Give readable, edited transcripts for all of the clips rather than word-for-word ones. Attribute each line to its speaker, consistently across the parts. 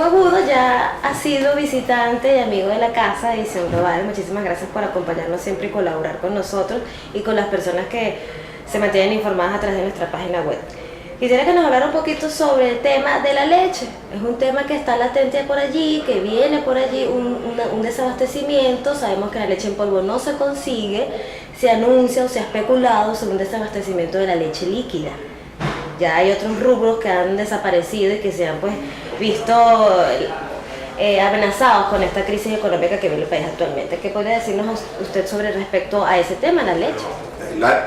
Speaker 1: Agudo ya ha sido visitante y amigo de la casa de Visión Global. Muchísimas gracias por acompañarnos siempre y colaborar con nosotros y con las personas que se mantienen informadas a través de nuestra página web. Quisiera que nos hablara un poquito sobre el tema de la leche. Es un tema que está latente por allí, que viene por allí un desabastecimiento. Sabemos que la leche en polvo no se consigue. Se anuncia o se ha especulado sobre un desabastecimiento de la leche líquida. Ya hay otros rubros que han desaparecido y que se han pues visto amenazados con esta crisis económica que vive el país actualmente. ¿Qué puede decirnos usted sobre respecto a ese tema, la leche?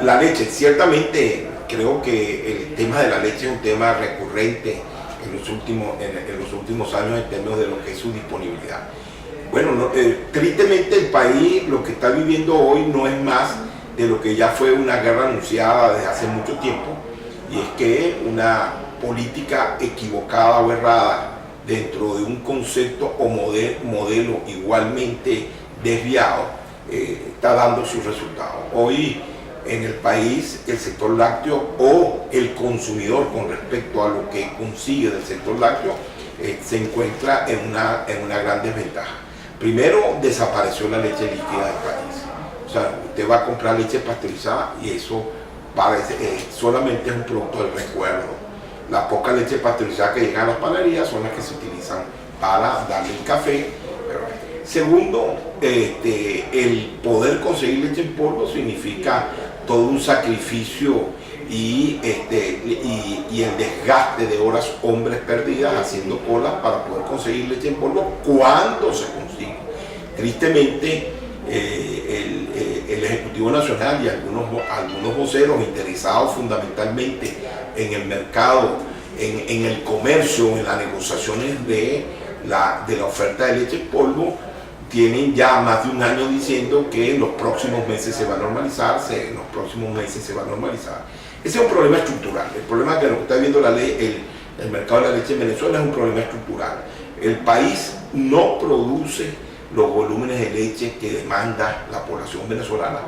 Speaker 2: La leche, ciertamente creo que el tema de la leche es un tema recurrente en los últimos años en términos de lo que es su disponibilidad. Bueno, tristemente el país lo que está viviendo hoy no es más de lo que ya fue una guerra anunciada desde hace mucho tiempo, y es que una política equivocada o errada dentro de un concepto o modelo igualmente desviado está dando sus resultados. Hoy en el país el sector lácteo o el consumidor con respecto a lo que consigue del sector lácteo se encuentra en una gran desventaja. Primero, desapareció la leche líquida del país. O sea, usted va a comprar leche pasteurizada y eso solamente es un producto del recuerdo. La poca leche pasteurizada que llega a las panaderías son las que se utilizan para darle el café. Segundo, el poder conseguir leche en polvo significa todo un sacrificio y el desgaste de horas hombres perdidas haciendo colas para poder conseguir leche en polvo cuando se consigue. Tristemente, el Ejecutivo Nacional y algunos voceros interesados fundamentalmente en el mercado, en el comercio, en las negociaciones de la oferta de leche en polvo, tienen ya más de un año diciendo que en los próximos meses se va a normalizar, Ese es un problema estructural. El problema que lo que está viendo el mercado de la leche en Venezuela es un problema estructural. El país no produce los volúmenes de leche que demanda la población venezolana.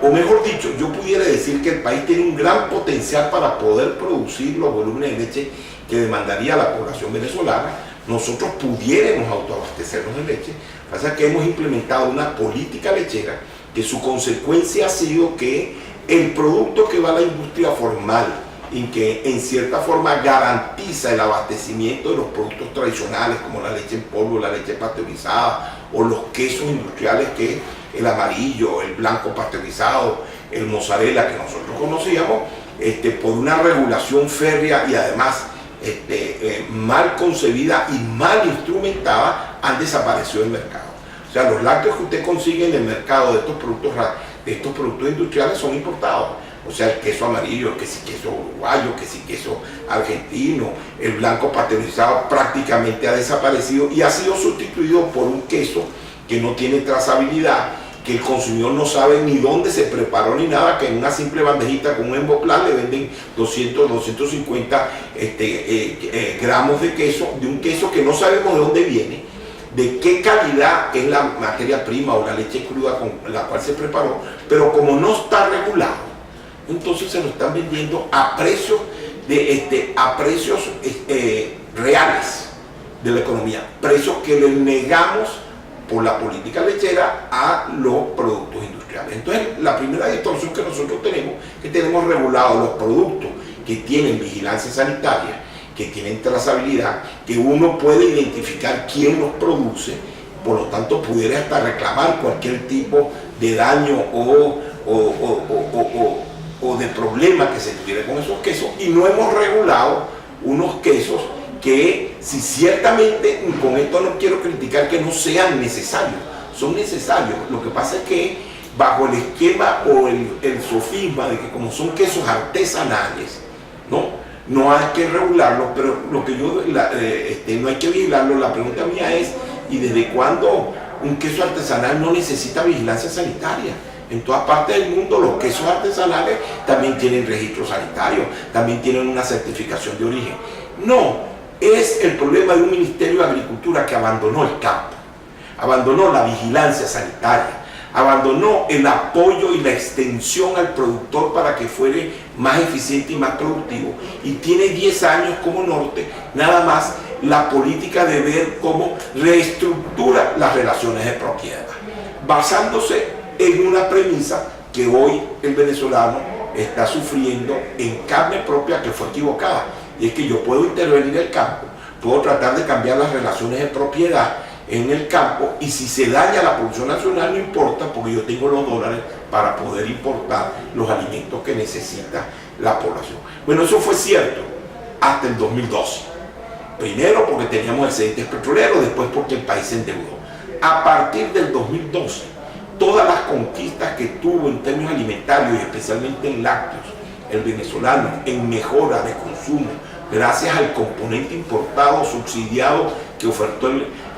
Speaker 2: O mejor dicho, yo pudiera decir que el país tiene un gran potencial para poder producir los volúmenes de leche que demandaría la población venezolana. Nosotros pudiéramos autoabastecernos de leche. Pasa que hemos implementado una política lechera que su consecuencia ha sido que el producto que va a la industria formal y que en cierta forma garantiza el abastecimiento de los productos tradicionales como la leche en polvo, la leche pasteurizada o los quesos industriales, que el amarillo, el blanco pasteurizado, el mozzarella que nosotros conocíamos, por una regulación férrea y además mal concebida y mal instrumentada, han desaparecido del mercado. O sea, los lácteos que usted consigue en el mercado de estos productos industriales son importados. O sea, el queso amarillo, que si queso uruguayo, que si queso argentino, el blanco pasteurizado prácticamente ha desaparecido y ha sido sustituido por un queso que no tiene trazabilidad, que el consumidor no sabe ni dónde se preparó ni nada, que en una simple bandejita con un emboplan le venden 200, 250 gramos de queso, de un queso que no sabemos de dónde viene, de qué calidad es la materia prima o la leche cruda con la cual se preparó, pero como no está regulado, entonces se lo están vendiendo a precios reales de la economía, precios que le negamos por la política lechera a los productos industriales. Entonces, la primera distorsión que nosotros tenemos, que tenemos regulados los productos que tienen vigilancia sanitaria, que tienen trazabilidad, que uno puede identificar quién los produce, por lo tanto pudiera hasta reclamar cualquier tipo de daño o de problema que se tuviera con esos quesos, y no hemos regulado unos quesos que, si ciertamente, con esto no quiero criticar que no sean necesarios, son necesarios. Lo que pasa es que bajo el esquema o el sofisma de que como son quesos artesanales, no hay que regularlos, pero lo que no hay que vigilarlos. La pregunta mía es, ¿y desde cuándo un queso artesanal no necesita vigilancia sanitaria? En todas partes del mundo los quesos artesanales también tienen registro sanitario, también tienen una certificación de origen. No, es el problema de un Ministerio de Agricultura que abandonó el campo, abandonó la vigilancia sanitaria, abandonó el apoyo y la extensión al productor para que fuera más eficiente y más productivo, y tiene 10 años como norte nada más la política de ver cómo reestructura las relaciones de propiedad, basándose en una premisa que hoy el venezolano está sufriendo en carne propia, que fue equivocada, y es que yo puedo intervenir el campo, puedo tratar de cambiar las relaciones de propiedad en el campo, y si se daña la producción nacional no importa, porque yo tengo los dólares para poder importar los alimentos que necesita la población. Bueno, eso fue cierto hasta el 2012. Primero porque teníamos excedentes petroleros, después porque el país se endeudó. A partir del 2012, todas las conquistas que tuvo en términos alimentarios y especialmente en lácteos, el venezolano en mejora de consumo, gracias al componente importado subsidiado que ofertó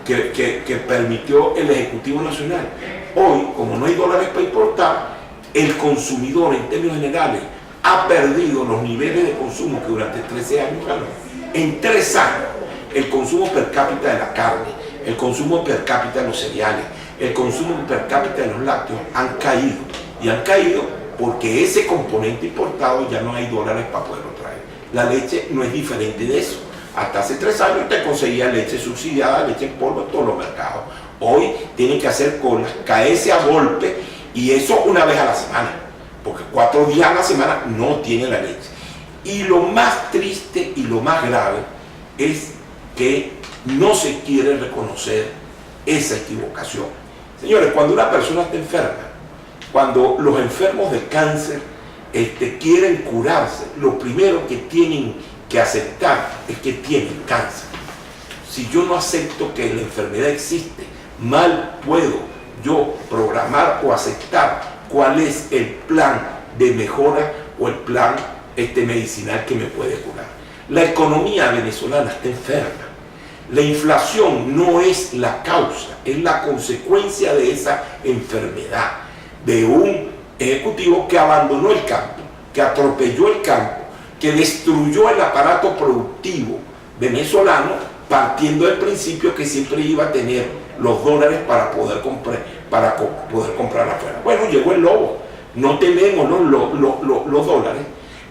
Speaker 2: que permitió el Ejecutivo Nacional. Hoy, como no hay dólares para importar, el consumidor en términos generales ha perdido los niveles de consumo que durante 13 años ganó. En 3 años, el consumo per cápita de la carne, el consumo per cápita de los cereales, el consumo per cápita de los lácteos han caído. Y han caído porque ese componente importado ya no hay dólares para poderlo traer. La leche no es diferente de eso. Hasta hace 3 años te conseguía leche subsidiada, leche en polvo en todos los mercados. Hoy tienen que hacer colas, caerse a golpe, y eso una vez a la semana, porque 4 días a la semana no tiene la leche. Y lo más triste y lo más grave es que no se quiere reconocer esa equivocación. Señores, cuando una persona está enferma, cuando los enfermos de cáncer quieren curarse, lo primero que tienen que aceptar es que tienen cáncer. Si yo no acepto que la enfermedad existe, mal puedo yo programar o aceptar cuál es el plan de mejora o el plan medicinal que me puede curar. La economía venezolana está enferma. La inflación no es la causa, es la consecuencia de esa enfermedad, de un ejecutivo que abandonó el campo, que atropelló el campo, que destruyó el aparato productivo venezolano, partiendo del principio que siempre iba a tener los dólares para poder comprar afuera. Bueno, llegó el lobo, no tenemos los dólares,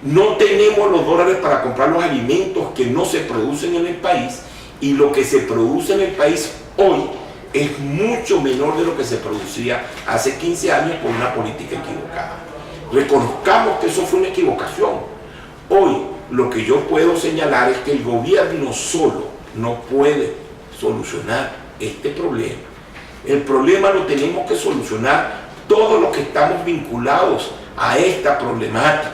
Speaker 2: no tenemos los dólares para comprar los alimentos que no se producen en el país, y lo que se produce en el país hoy es mucho menor de lo que se producía hace 15 años por una política equivocada. Reconozcamos que eso fue una equivocación. Hoy lo que yo puedo señalar es que el gobierno solo no puede solucionar este problema. El problema lo tenemos que solucionar todos los que estamos vinculados a esta problemática,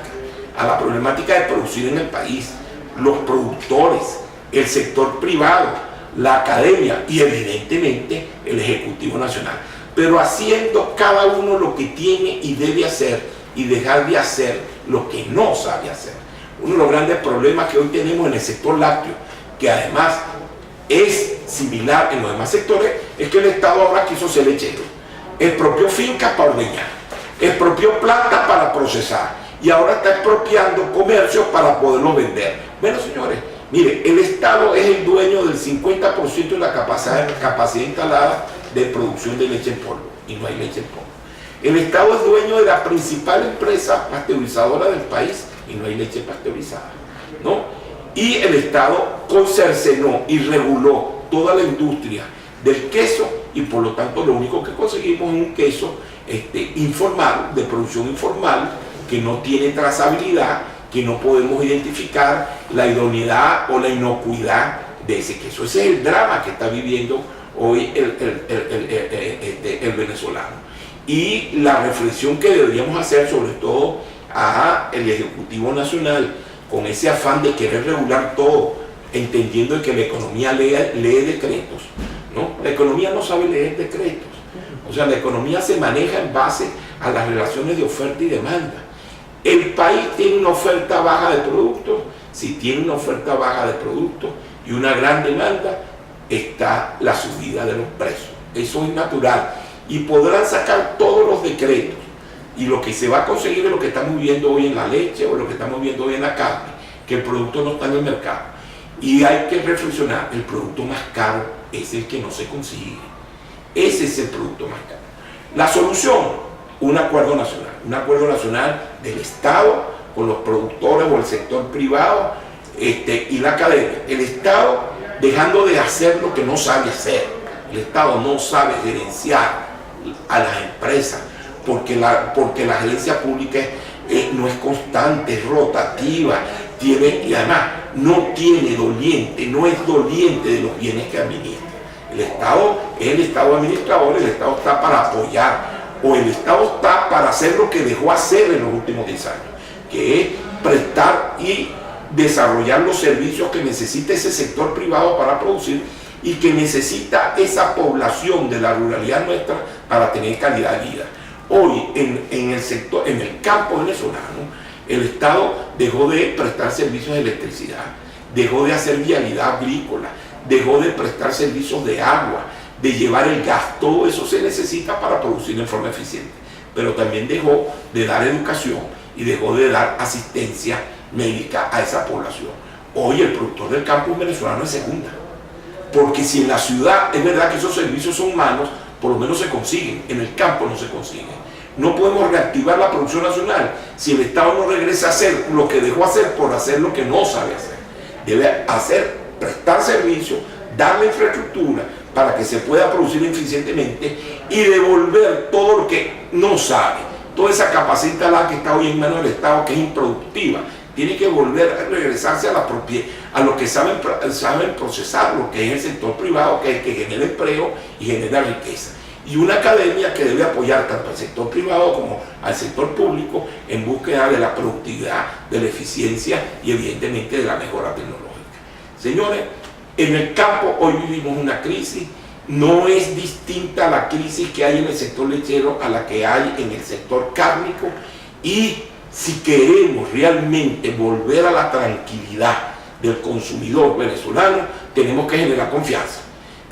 Speaker 2: a la problemática de producir en el país, los productores, el sector privado, la academia y evidentemente el Ejecutivo Nacional, pero haciendo cada uno lo que tiene y debe hacer y dejar de hacer lo que no sabe hacer. Uno de los grandes problemas que hoy tenemos en el sector lácteo, que además es similar en los demás sectores, es que el Estado ahora quiso ser lechero, expropió fincas para ordeñar, expropió plantas para procesar, y ahora está expropiando comercios para poderlos vender. Bueno, señores, mire, el Estado es el dueño del 50% de la capacidad instalada de producción de leche en polvo, y no hay leche en polvo. El Estado es dueño de la principal empresa pasteurizadora del país, y no hay leche pasteurizada, ¿no? Y el Estado cercenó y reguló toda la industria del queso, y por lo tanto lo único que conseguimos es un queso informal, de producción informal, que no tiene trazabilidad, que no podemos identificar la idoneidad o la inocuidad de ese queso. Ese es el drama que está viviendo hoy el venezolano. Y la reflexión que deberíamos hacer, sobre todo al Ejecutivo Nacional, con ese afán de querer regular todo, entendiendo que la economía lee decretos, ¿no? La economía no sabe leer decretos. O sea, la economía se maneja en base a las relaciones de oferta y demanda. El país tiene una oferta baja de productos. Si tiene una oferta baja de productos y una gran demanda, está la subida de los precios. Eso es natural. Y podrán sacar todos los decretos. Y lo que se va a conseguir es lo que estamos viendo hoy en la leche o lo que estamos viendo hoy en la carne, que el producto no está en el mercado. Y hay que reflexionar, el producto más caro es el que no se consigue. Ese es el producto más caro. La solución, un acuerdo nacional del Estado con los productores o el sector privado y la academia. El Estado dejando de hacer lo que no sabe hacer. El Estado no sabe gerenciar a las empresas porque la gerencia pública no es constante, es rotativa, y además no tiene doliente, no es doliente de los bienes que administra. El Estado es el Estado administrador, el Estado está para apoyar, o el Estado está para hacer lo que dejó hacer en los últimos 10 años, que es prestar y desarrollar los servicios que necesita ese sector privado para producir y que necesita esa población de la ruralidad nuestra para tener calidad de vida. Hoy en el campo venezolano, el Estado dejó de prestar servicios de electricidad, dejó de hacer vialidad agrícola, dejó de prestar servicios de agua, de llevar el gas. Todo eso se necesita para producir en forma eficiente, pero también dejó de dar educación y dejó de dar asistencia médica a esa población. Hoy el productor del campo venezolano es segunda, porque si en la ciudad es verdad que esos servicios son malos, por lo menos se consiguen, en el campo no se consiguen. No podemos reactivar la producción nacional si el Estado no regresa a hacer lo que dejó hacer por hacer lo que no sabe hacer. Debe prestar servicio, darle infraestructura para que se pueda producir eficientemente y devolver todo lo que no sabe. Toda esa capacidad la que está hoy en manos del Estado, que es improductiva, tiene que volver a regresarse a lo que saben procesar, lo que es el sector privado, que es el que genera empleo y genera riqueza. Y una academia que debe apoyar tanto al sector privado como al sector público en búsqueda de la productividad, de la eficiencia y evidentemente de la mejora tecnológica. Señores, en el campo hoy vivimos una crisis, no es distinta a la crisis que hay en el sector lechero a la que hay en el sector cárnico, y si queremos realmente volver a la tranquilidad del consumidor venezolano, tenemos que generar confianza.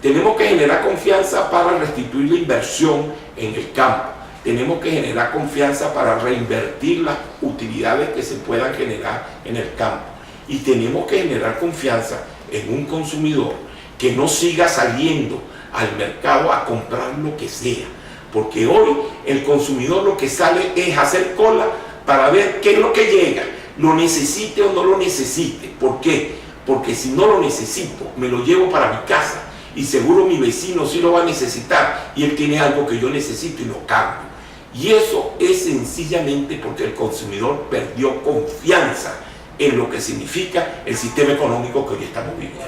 Speaker 2: Tenemos que generar confianza para restituir la inversión en el campo. Tenemos que generar confianza para reinvertir las utilidades que se puedan generar en el campo. Y tenemos que generar confianza en un consumidor que no siga saliendo al mercado a comprar lo que sea. Porque hoy el consumidor lo que sale es hacer cola para ver qué es lo que llega, lo necesite o no lo necesite. ¿Por qué? Porque si no lo necesito, me lo llevo para mi casa y seguro mi vecino sí lo va a necesitar y él tiene algo que yo necesito y lo cambio. Y eso es sencillamente porque el consumidor perdió confianza en lo que significa el sistema económico que hoy estamos viviendo.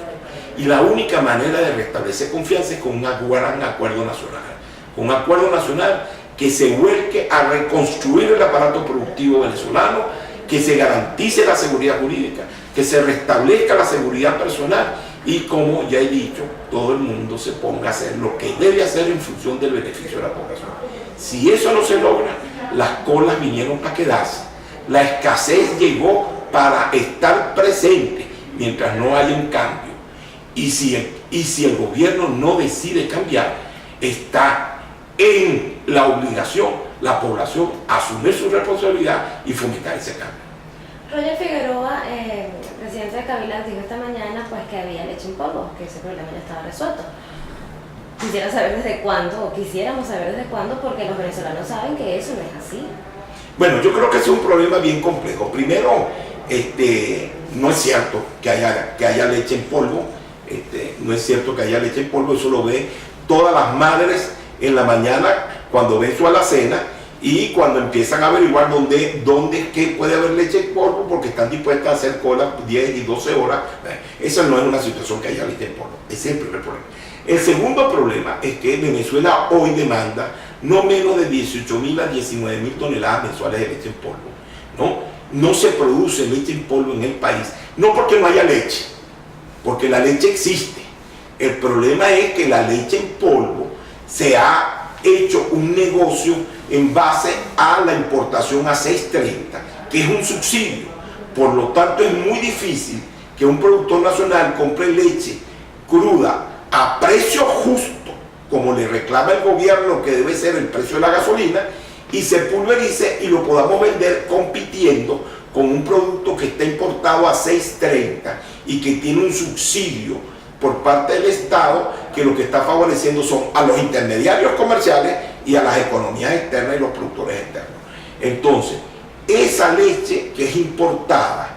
Speaker 2: Y la única manera de restablecer confianza es con un gran acuerdo nacional. Un acuerdo nacional que se vuelque a reconstruir el aparato productivo venezolano, que se garantice la seguridad jurídica, que se restablezca la seguridad personal y, como ya he dicho, todo el mundo se ponga a hacer lo que debe hacer en función del beneficio de la población. Si eso no se logra, las colas vinieron para quedarse. La escasez llegó para estar presente mientras no haya un cambio. Y si el gobierno no decide cambiar, está en la obligación la población a asumir su responsabilidad y fomentar ese cambio.
Speaker 1: Roger Figueroa, presidente de Cabildo, dijo esta mañana pues que había leche en polvo, que ese problema ya estaba resuelto. Quisiera saber desde cuándo, o quisiéramos saber desde cuándo, porque los venezolanos saben que eso no es así.
Speaker 2: Bueno, yo creo que es un problema bien complejo. Primero, no es cierto que haya leche en polvo. No es cierto que haya leche en polvo, eso lo ven todas las madres en la mañana cuando ven su alacena y cuando empiezan a averiguar dónde que puede haber leche en polvo, porque están dispuestas a hacer colas 10 y 12 horas. Eso no es una situación que haya leche en polvo. Ese es el primer problema. El segundo problema es que Venezuela hoy demanda no menos de 18.000 a 19.000 toneladas mensuales de leche en polvo. No se produce leche en polvo en el país, no porque no haya leche, porque la leche existe. El problema es que la leche en polvo se ha hecho un negocio en base a la importación a 6.30, que es un subsidio. Por lo tanto, es muy difícil que un productor nacional compre leche cruda a precio justo, como le reclama el gobierno, que debe ser el precio de la gasolina, y se pulverice y lo podamos vender compitiendo con un producto que está importado a 6.30 y que tiene un subsidio por parte del Estado que lo que está favoreciendo son a los intermediarios comerciales y a las economías externas y los productores externos. Entonces, esa leche que es importada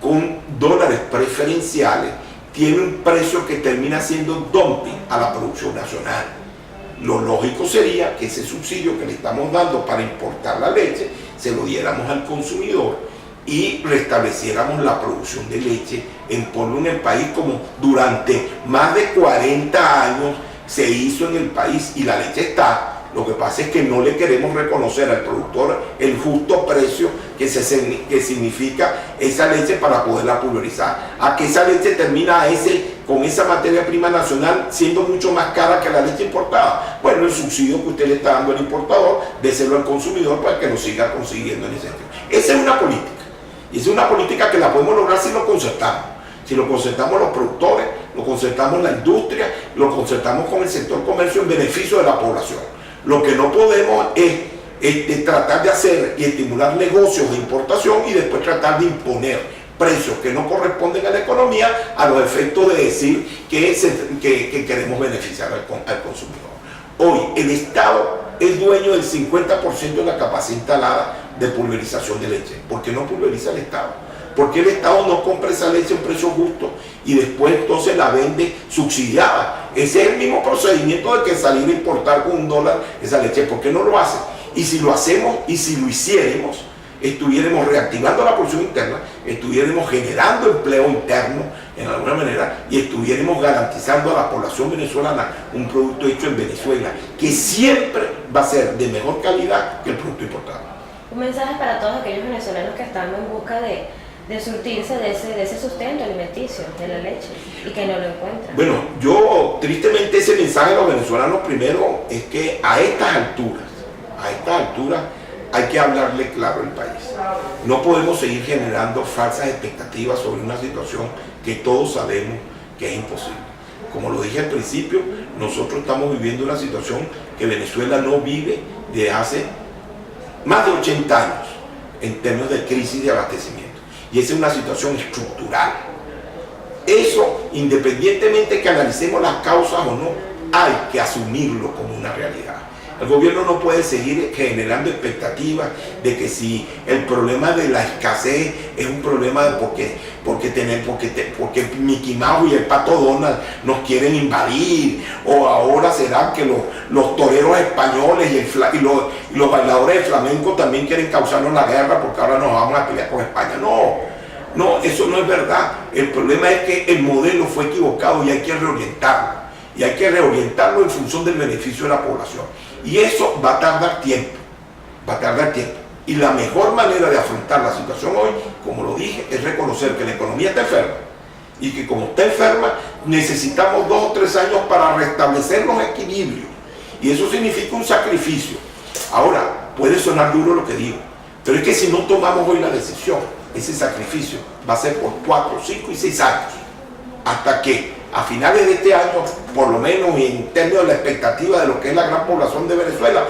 Speaker 2: con dólares preferenciales tiene un precio que termina siendo dumping a la producción nacional. Lo lógico sería que ese subsidio que le estamos dando para importar la leche se lo diéramos al consumidor y restableciéramos la producción de leche en pueblo en el país, como durante más de 40 años se hizo en el país, y la leche está. Lo que pasa es que no le queremos reconocer al productor el justo precio que significa esa leche para poderla pulverizar. A que esa leche termina con esa materia prima nacional siendo mucho más cara que la leche importada. Bueno, el subsidio que usted le está dando al importador, déselo al consumidor para que lo siga consiguiendo en ese sentido. Esa es una política. Y esa es una política que la podemos lograr si lo concertamos. Si lo concertamos los productores, lo concertamos la industria, lo concertamos con el sector comercio en beneficio de la población. Lo que no podemos es tratar de hacer y estimular negocios de importación y después tratar de imponer precios que no corresponden a la economía a los efectos de decir que queremos beneficiar al consumidor. Hoy el Estado es dueño del 50% de la capacidad instalada de pulverización de leche. ¿Por qué no pulveriza el Estado? ¿Por qué el Estado no compra esa leche a un precio justo y después entonces la vende subsidiada? Ese es el mismo procedimiento de que salir a importar con $1 esa leche. ¿Por qué no lo hace? Y si lo hacemos y si lo hiciéramos, estuviéramos reactivando la producción interna, estuviéramos generando empleo interno en alguna manera y estuviéramos garantizando a la población venezolana un producto hecho en Venezuela, que siempre va a ser de mejor calidad que el producto importado.
Speaker 1: Un mensaje para todos aquellos venezolanos que están en busca de surtirse de ese sustento alimenticio, de la leche, y que no lo encuentran.
Speaker 2: Bueno, yo tristemente ese mensaje a los venezolanos primero es que a estas alturas hay que hablarle claro al país. No podemos seguir generando falsas expectativas sobre una situación que todos sabemos que es imposible. Como lo dije al principio, nosotros estamos viviendo una situación que Venezuela no vive desde hace más de 80 años en términos de crisis de abastecimiento. Y esa es una situación estructural. Eso, independientemente que analicemos las causas o no, hay que asumirlo como una realidad. El gobierno no puede seguir generando expectativas de que si el problema de la escasez es un problema de porque Mickey Mouse y el Pato Donald nos quieren invadir, o ahora será que los toreros españoles y los bailadores de flamenco también quieren causarnos la guerra porque ahora nos vamos a pelear con España. No, eso no es verdad. El problema es que el modelo fue equivocado y hay que reorientarlo. Y hay que reorientarlo en función del beneficio de la población. Y eso va a tardar tiempo. Y la mejor manera de afrontar la situación hoy, como lo dije, es reconocer que la economía está enferma. Y que como está enferma, necesitamos 2 o 3 años para restablecer los equilibrios. Y eso significa un sacrificio. Ahora, puede sonar duro lo que digo, pero es que si no tomamos hoy la decisión, ese sacrificio va a ser por 4, 5 y 6 años. Hasta que a finales de este año, por lo menos en términos de la expectativa de lo que es la gran población de Venezuela,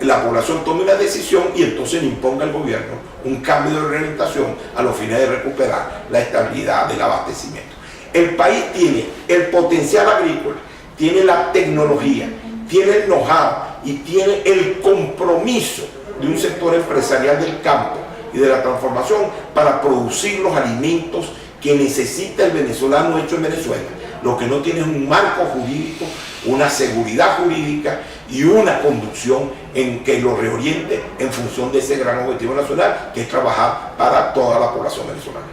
Speaker 2: la población tome la decisión y entonces le imponga al gobierno un cambio de orientación a los fines de recuperar la estabilidad del abastecimiento. El país tiene el potencial agrícola, tiene la tecnología, tiene el know-how y tiene el compromiso de un sector empresarial del campo y de la transformación para producir los alimentos que necesita el venezolano hecho en Venezuela. Lo que no tiene es un marco jurídico, una seguridad jurídica y una conducción en que lo reoriente en función de ese gran objetivo nacional, que es trabajar para toda la población venezolana.